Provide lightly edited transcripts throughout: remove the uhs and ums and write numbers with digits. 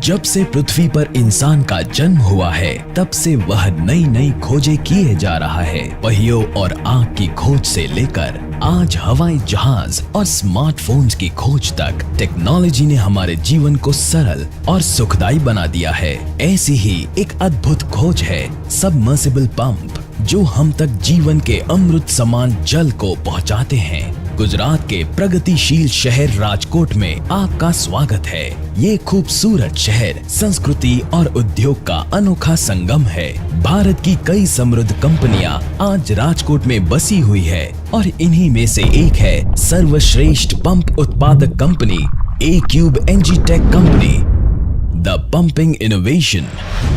जब से पृथ्वी पर इंसान का जन्म हुआ है तब से वह नई नई खोजें किए जा रहा है। पहियों और आग की खोज से लेकर आज हवाई जहाज और स्मार्टफोन्स की खोज तक टेक्नोलॉजी ने हमारे जीवन को सरल और सुखदायी बना दिया है। ऐसी ही एक अद्भुत खोज है सबमर्सिबल पंप, जो हम तक जीवन के अमृत समान जल को पहुंचाते हैं। गुजरात के प्रगतिशील शहर राजकोट में आपका स्वागत है। ये खूबसूरत शहर संस्कृति और उद्योग का अनोखा संगम है। भारत की कई समृद्ध कंपनियां आज राजकोट में बसी हुई है और इन्हीं में से एक है सर्वश्रेष्ठ पंप उत्पादक company A cube Engitech company. The pumping innovation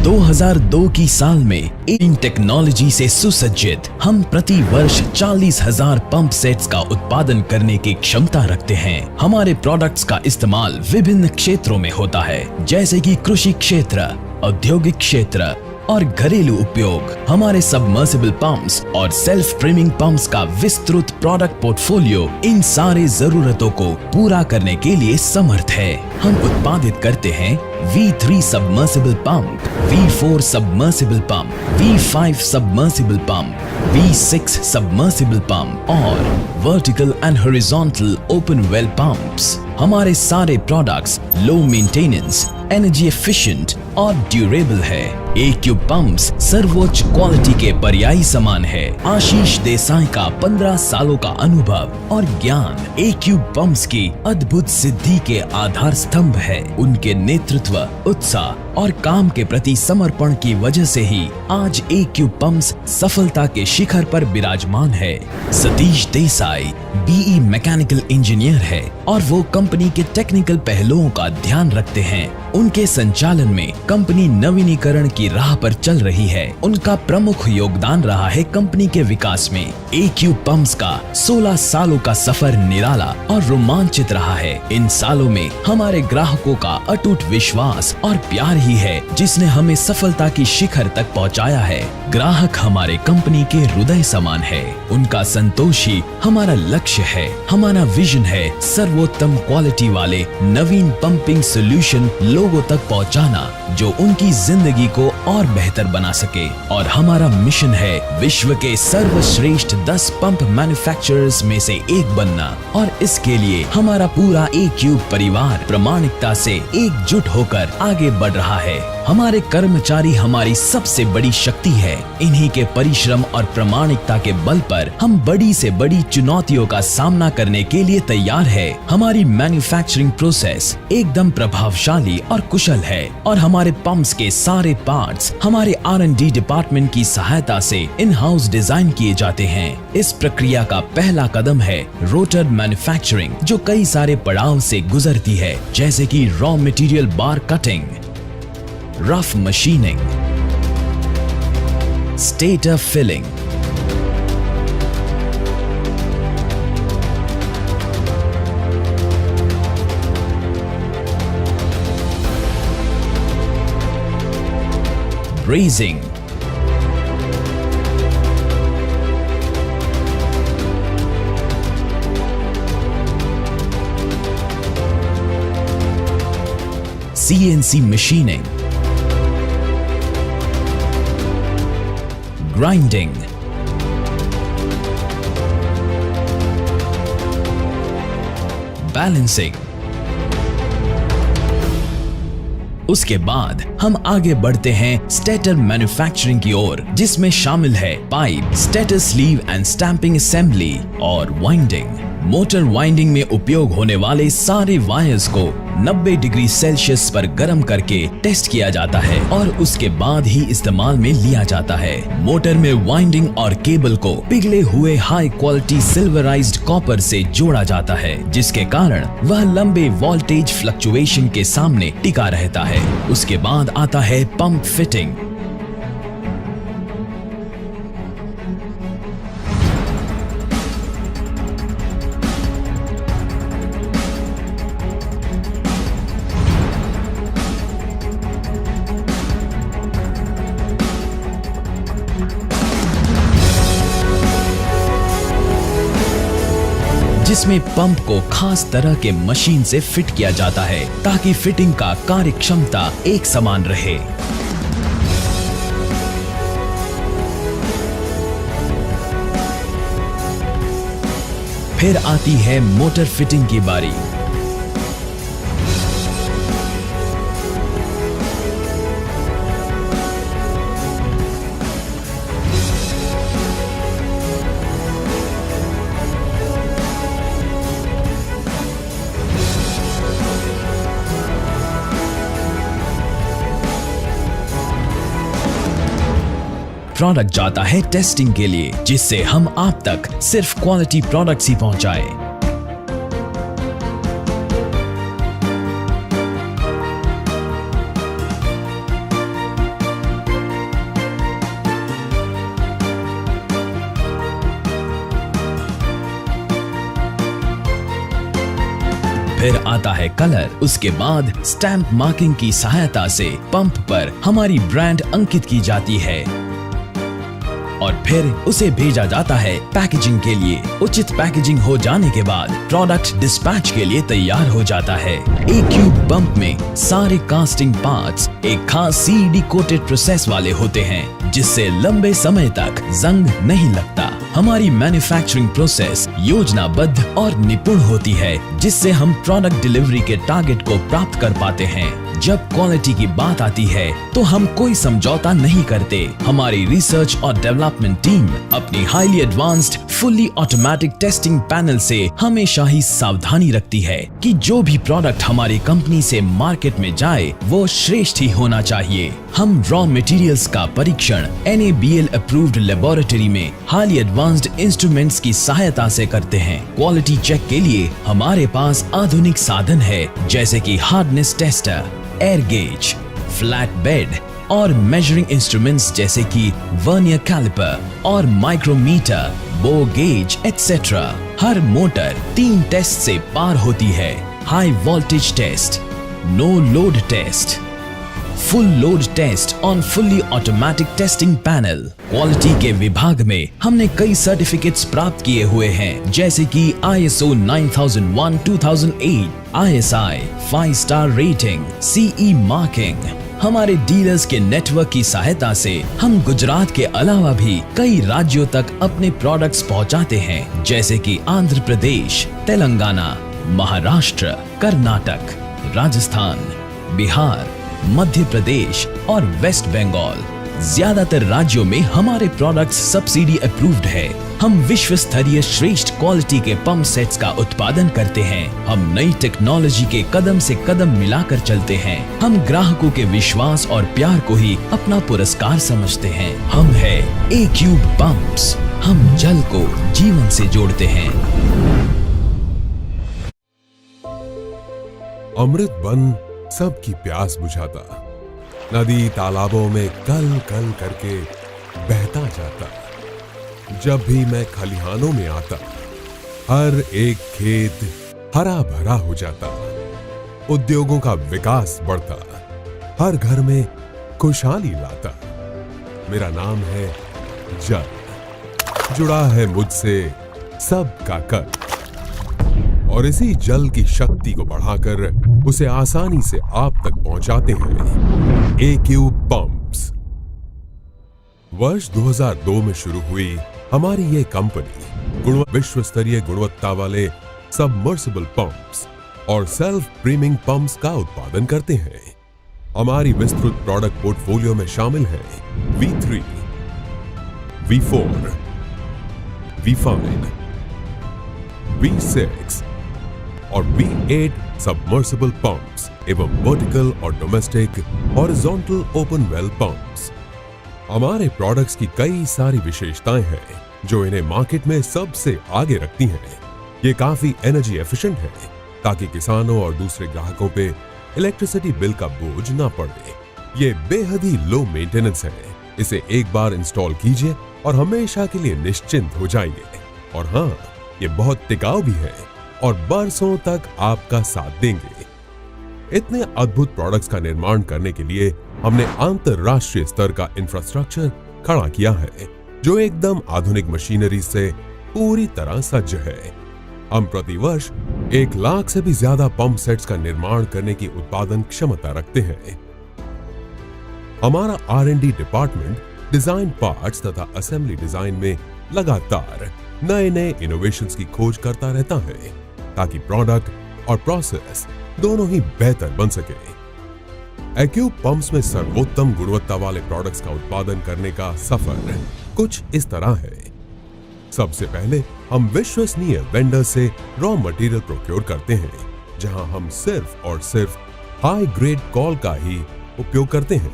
2002 की साल में इन टेक्नोलॉजी से सुसज्जित हम प्रति वर्ष 40,000 पंप सेट्स का उत्पादन करने की क्षमता रखते हैं। हमारे प्रोडक्ट्स का इस्तेमाल विभिन्न क्षेत्रों में होता है, जैसे कि कृषि क्षेत्र, औद्योगिक क्षेत्र और घरेलू उपयोग। हमारे सबमर्सिबल पंप्स और सेल्फ ट्रिमिंग पंप्स का विस्तृत प्रोडक्ट पोर्टफोलियो इन सारे जरूरतों को पूरा करने के लिए समर्थ है। हम उत्पादित करते हैं V3 submersible pump, V4 submersible pump, V5 submersible pump, V6 submersible pump और vertical and horizontal open well pumps. हमारे सारे products low maintenance, energy efficient और ड्यूरेबल है। ए क्यूब पंप्स सर्वोच्च क्वालिटी के पर्यायी समान है। आशीष देसाई का 15 सालों का अनुभव और ज्ञान ए क्यूब पंप्स की अद्भुत सिद्धि के आधार स्तंभ है। उनके नेतृत्व, उत्साह और काम के प्रति समर्पण की वजह से ही आज ए क्यूब पंप्स सफलता के शिखर पर विराजमान है। Satish Desai BE mechanical engineer है और वो कंपनी के टेक्निकल पहलुओं का ध्यान रखते हैं। उनके संचालन में कंपनी नवीनीकरण की राह पर चल रही है। उनका प्रमुख योगदान रहा है कंपनी के विकास में। ए क्यूब पंप्स का 16 सालों का सफर निराला और रोमांचित रहा है। इन सालों में हमारे ग्राहकों का अटूट विश्वास और प्यार ही है जिसने हमें सफलता की शिखर तक पहुंचाया है। ग्राहक हमारे कंपनी के हृदय समान है। उनका संतोष ही हमारा लक्ष्य है। हमारा विजन है सर्वोत्तम क्वालिटी वाले नवीन पंपिंग सॉल्यूशन लोगों तक पहुंचाना, जो उनकी जिंदगी को और बेहतर बना सके। और हमारा मिशन है विश्व के सर्वश्रेष्ठ 10 पंप मैन्युफैक्चरर्स में से एक बनना। और इसके लिए हमारा पूरा ए क्यूब परिवार प्रामाणिकता से एकजुट होकर आगे बढ़ रहा है। हमारे कर्मचारी हमारी सबसे बड़ी शक्ति है। इन्हीं के परिश्रम और प्रामाणिकता के बल पर हम बड़ी से बड़ी चुनौतियों का सामना करने के लिए तैयार है। हमारी मैन्युफैक्चरिंग प्रोसेस एकदम प्रभावशाली और कुशल है और हमारे पंप्स के सारे पार्ट्स हमारे R&D डिपार्टमेंट की सहायता से इन हाउस डिजाइन किए जाते हैं। इस प्रक्रिया का पहला कदम है रोटर मैन्युफैक्चरिंग, जो कई सारे पड़ाव से गुजरती है, जैसे कि raw material bar cutting, rough machining, stator filling, brazing, CNC machining, grinding, balancing। उसके बाद हम आगे बढ़ते हैं स्टेटर मैन्युफैक्चरिंग की ओर, जिसमें शामिल है pipe, stator sleeve and stamping assembly और वाइंडिंग। मोटर वाइंडिंग में उपयोग होने वाले सारे वायर्स को 90 डिग्री सेल्सियस पर गर्म करके टेस्ट किया जाता है और उसके बाद ही इस्तेमाल में लिया जाता है। मोटर में वाइंडिंग और केबल को पिघले हुए हाई क्वालिटी सिल्वराइज्ड कॉपर से जोड़ा जाता है, जिसके कारण वह लंबे वोल्टेज फ्लक्चुएशन के सामने टिका रहता है। उसके बाद आता है पंप फिटिंग। जिसमें पंप को खास तरह के मशीन से फिट किया जाता है ताकि फिटिंग का कार्य क्षमता एक समान रहे। फिर आती है मोटर फिटिंग की बारी। प्रोडक्ट जाता है टेस्टिंग के लिए, जिससे हम आप तक सिर्फ क्वालिटी प्रोडक्ट्स ही पहुंचाए। फिर आता है कलर। उसके बाद स्टैंप मार्किंग की सहायता से पंप पर हमारी ब्रांड अंकित की जाती है और फिर उसे भेजा जाता है पैकेजिंग के लिए। उचित पैकेजिंग हो जाने के बाद प्रोडक्ट डिस्पैच के लिए तैयार हो जाता है। A-Cube पंप में सारे कास्टिंग पार्ट्स एक खास CED कोटेड प्रोसेस वाले होते हैं, जिससे लंबे समय तक जंग नहीं लगता। हमारी मैन्युफैक्चरिंग प्रोसेस योजनाबद्ध और निपुण होती है, जिससे हम प्रोडक्ट डिलीवरी के टारगेट को प्राप्त कर पाते हैं। जब क्वालिटी की बात आती है तो हम कोई समझौता नहीं करते। हमारी रिसर्च और डेवलपमेंट टीम अपनी highly advanced fully automatic testing panel से हमेशा ही सावधानी रखती है कि जो भी प्रोडक्ट हमारी कंपनी से मार्केट में जाए वो श्रेष्ठ ही होना चाहिए। हम रॉ मटेरियल्स का परीक्षण NABL अप्रूव्ड लेबोरेटरी में हाईली एडवांस्ड इंस्ट्रूमेंट्स की सहायता से करते हैं। क्वालिटी चेक के लिए हमारे पास आधुनिक साधन है, जैसे कि hardness tester, air gauge, flat bed और मेजरिंग इंस्ट्रूमेंट्स जैसे कि वर्नियर कैलिपर और माइक्रोमीटर, बो गेज एटसेट्रा। हर मोटर 3 टेस्ट से पार होती है। High voltage test, no load test, full load test on fully automatic testing panel. Quality के विभाग में हमने कई सर्टिफिकेट्स प्राप्त किए हुए हैं, जैसे कि ISO 9001:2008, ISI 5 star rating, CE marking. हमारे डीलर्स के नेटवर्क की सहायता से हम गुजरात के अलावा भी कई राज्यों तक अपने प्रोडक्ट्स पहुंचाते हैं, जैसे कि आंध्र प्रदेश, तेलंगाना, महाराष्ट्र, कर्नाटक, राजस्थान, बिहार, मध्य प्रदेश और वेस्ट बंगाल। ज्यादातर राज्यों में हमारे प्रोडक्ट्स सब्सिडी अप्रूव्ड है। हम विश्व स्तरीय श्रेष्ठ क्वालिटी के पंप सेट्स का उत्पादन करते हैं। हम नई टेक्नोलॉजी के कदम से कदम मिलाकर चलते हैं। हम ग्राहकों के विश्वास और प्यार को ही अपना पुरस्कार समझते हैं। हम है A-Cube पंप्स। हम जल को जीवन से जोड़ते हैं। अमृत बन सबकी प्यास बुझाता, नदी तालाबों में कल कल करके बहता जाता। जब भी मैं खलिहानों में आता, हर एक खेत हरा भरा हो जाता। उद्योगों का विकास बढ़ता, हर घर में खुशहाली लाता। मेरा नाम है जल, जुड़ा है मुझसे सबका कर, और इसी जल की शक्ति को बढ़ाकर उसे आसानी से आप तक पहुंचाते हैं A-Cube पंप्स। वर्ष 2002 में शुरू हुई हमारी ये कंपनी विश्व स्तरीय गुणवत्ता वाले सबमर्सिबल पंप्स और सेल्फ प्रीमिंग पंप्स का उत्पादन करते हैं। हमारी विस्तृत प्रोडक्ट पोर्टफोलियो में शामिल है V3, V4, V5, V6 और V8 सबमर्सिबल पंप्स एवं वर्टिकल और domestic horizontal open well pumps. हमारे प्रोडक्ट्स की कई सारी विशेषताएं हैं जो इन्हें मार्केट में सबसे आगे रखती हैं। ये काफी एनर्जी एफिशिएंट है ताकि किसानों और दूसरे ग्राहकों पे इलेक्ट्रिसिटी बिल का बोझ ना पड़े। ये बेहद ही लो मेंटेनेंस है। इसे एक बार इंस्टॉल कीजिए और हमेशा के लिए निश्चिंत हो जाइए। और हाँ, ये बहुत टिकाऊ भी है और बरसों तक आपका साथ देंगे। इतने अद्भुत प्रोडक्ट्स का निर्माण करने के लिए हमने अंतरराष्ट्रीय स्तर का इंफ्रास्ट्रक्चर खड़ा किया है, जो एकदम आधुनिक मशीनरी से पूरी तरह सज्ज है। हम प्रतिवर्ष 1 लाख से भी ज्यादा पंप सेट्स का निर्माण करने की उत्पादन क्षमता रखते हैं। हमारा R&D डिपार्टमेंट डिजाइन पार्ट्स तथा असेंबली डिजाइन में लगातार नए नए इनोवेशंस की खोज करता रहता है ताकि प्रोडक्ट और प्रोसेस दोनों ही बेहतर बन सके। एक्यूब पंप्स में सर्वोत्तम गुणवत्ता वाले प्रोडक्ट्स का उत्पादन करने का सफर कुछ इस तरह है। सबसे पहले हम विश्वसनीय वेंडर से रॉ मटेरियल प्रोक्योर करते हैं, जहां हम सिर्फ और सिर्फ हाई ग्रेड कॉल का ही उपयोग करते हैं।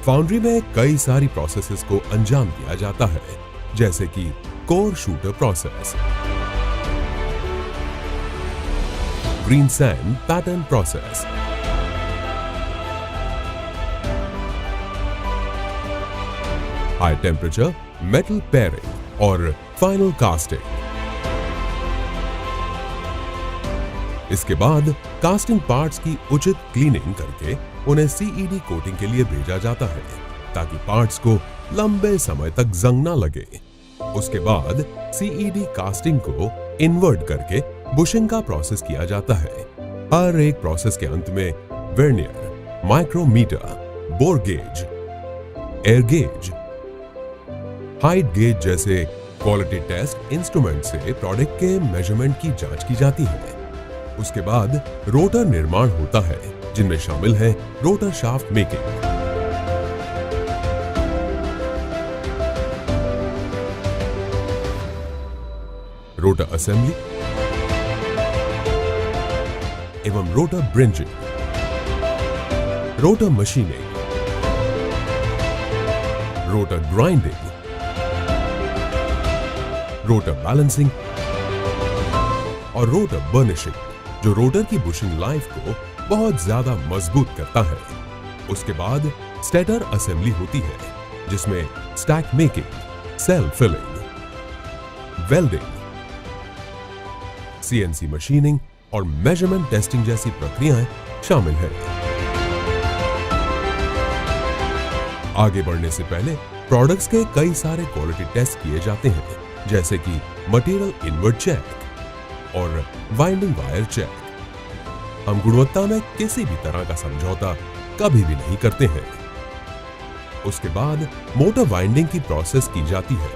फाउंड्री में कई सारी प्रोसेसेस को अंजाम दिया जाता है, जैसे कि core shooter process, green sand pattern process, high temperature metal pairing और फाइनल कास्टिंग। इसके बाद कास्टिंग पार्ट्स की उचित क्लीनिंग करके उन्हें सीईडी कोटिंग के लिए भेजा जाता है ताकि पार्ट्स को लंबे समय तक जंग ना लगे। उसके बाद सीईडी कास्टिंग को इन्वर्ट करके बुशिंग का प्रोसेस किया जाता है। हर एक प्रोसेस के अंत में vernier, micrometer, bore gauge, air gauge, height gauge जैसे क्वालिटी टेस्ट इंस्ट्रूमेंट से प्रोडक्ट के मेजरमेंट की जांच की जाती है। उसके बाद रोटर निर्माण होता है, जिनमें शामिल है rotor shaft making, rotor assembly एवं rotor brazing, rotor machining, rotor grinding, rotor balancing और रोटर बर्निशिंग, जो रोटर की बुशिंग लाइफ को बहुत ज्यादा मजबूत करता है। उसके बाद स्टेटर असेंबली होती है, जिसमें stack making, cell filling, welding, CNC machining और मेजरमेंट टेस्टिंग जैसी प्रक्रियाएं शामिल हैं। आगे बढ़ने से पहले प्रोडक्ट्स के कई सारे क्वालिटी टेस्ट किए जाते हैं, जैसे कि मटेरियल इनवर्ट चेक और वाइंडिंग वायर चेक। हम गुणवत्ता में किसी भी तरह का समझौता कभी भी नहीं करते हैं। उसके बाद मोटर वाइंडिंग की प्रोसेस की जाती है।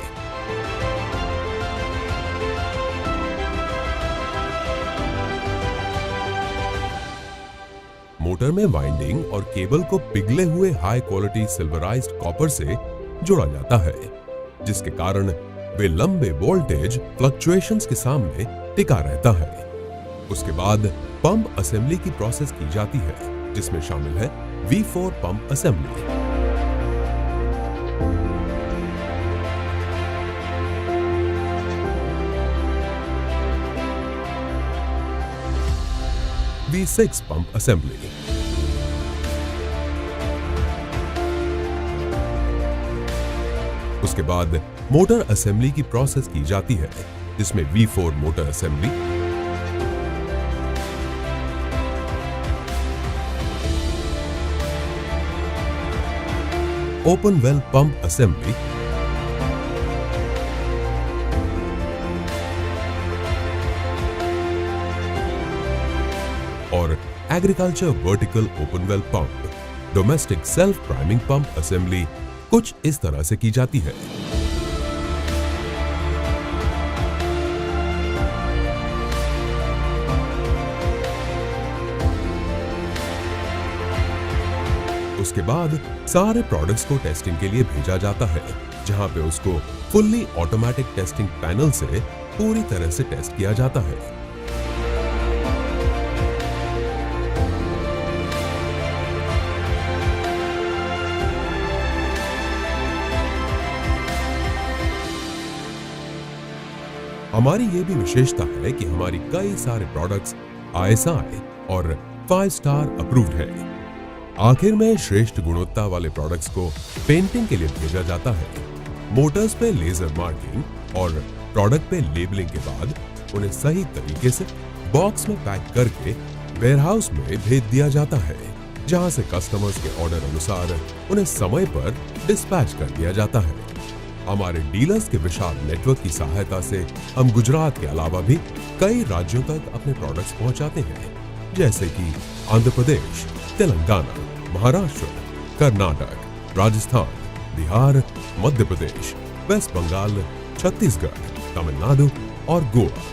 मोटर में वाइंडिंग और केबल को पिघले हुए हाई क्वालिटी सिल्वराइज्ड कॉपर से जोड़ा जाता है, जिसके कारण वे लंबे वोल्टेज फ्लक्चुएशंस के सामने टिका रहता है। उसके बाद पंप असेंबली की प्रोसेस की जाती है, जिसमें शामिल है V4 pump assembly, V6 pump assembly, उसके बाद मोटर असेंबली की प्रोसेस की जाती है, जिसमें V4 motor assembly, open well pump assembly, और agriculture vertical open well pump, domestic self priming pump assembly कुछ इस तरह से की जाती है। उसके बाद सारे प्रोडक्ट्स को टेस्टिंग के लिए भेजा जाता है, जहां पे उसको फुल्ली ऑटोमेटिक टेस्टिंग पैनल से पूरी तरह से टेस्ट किया जाता है। हमारी ये भी विशेषता है कि हमारी कई सारे प्रोडक्ट्स ISI और 5 स्टार अप्रूव्ड है। आखिर में श्रेष्ठ गुणवत्ता वाले प्रोडक्ट्स को पेंटिंग के लिए भेजा जाता है। मोटर्स पे लेजर मार्किंग और प्रोडक्ट पे लेबलिंग के बाद उन्हें सही तरीके से बॉक्स में पैक करके वेयरहाउस में भेज दिया जाता है, जहां से कस्टमर्स के ऑर्डर अनुसार उन्हें समय पर डिस्पैच कर दिया जाता है। हमारे डीलर्स के विशाल नेटवर्क की सहायता से हम गुजरात के अलावा भी कई राज्यों तक अपने प्रोडक्ट्स पहुंचाते हैं, जैसे कि आंध्र प्रदेश, तेलंगाना, महाराष्ट्र, कर्नाटक, राजस्थान, बिहार, मध्य प्रदेश, वेस्ट बंगाल, छत्तीसगढ़, तमिलनाडु और गोवा।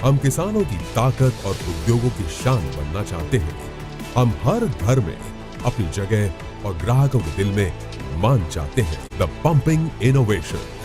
हम किसानों की ताकत और उद्योगों की शान बनना चाहते हैं। हम हर घर में अपनी जगह और ग्राहकों के दिल में मान चाहते हैं। The pumping innovation.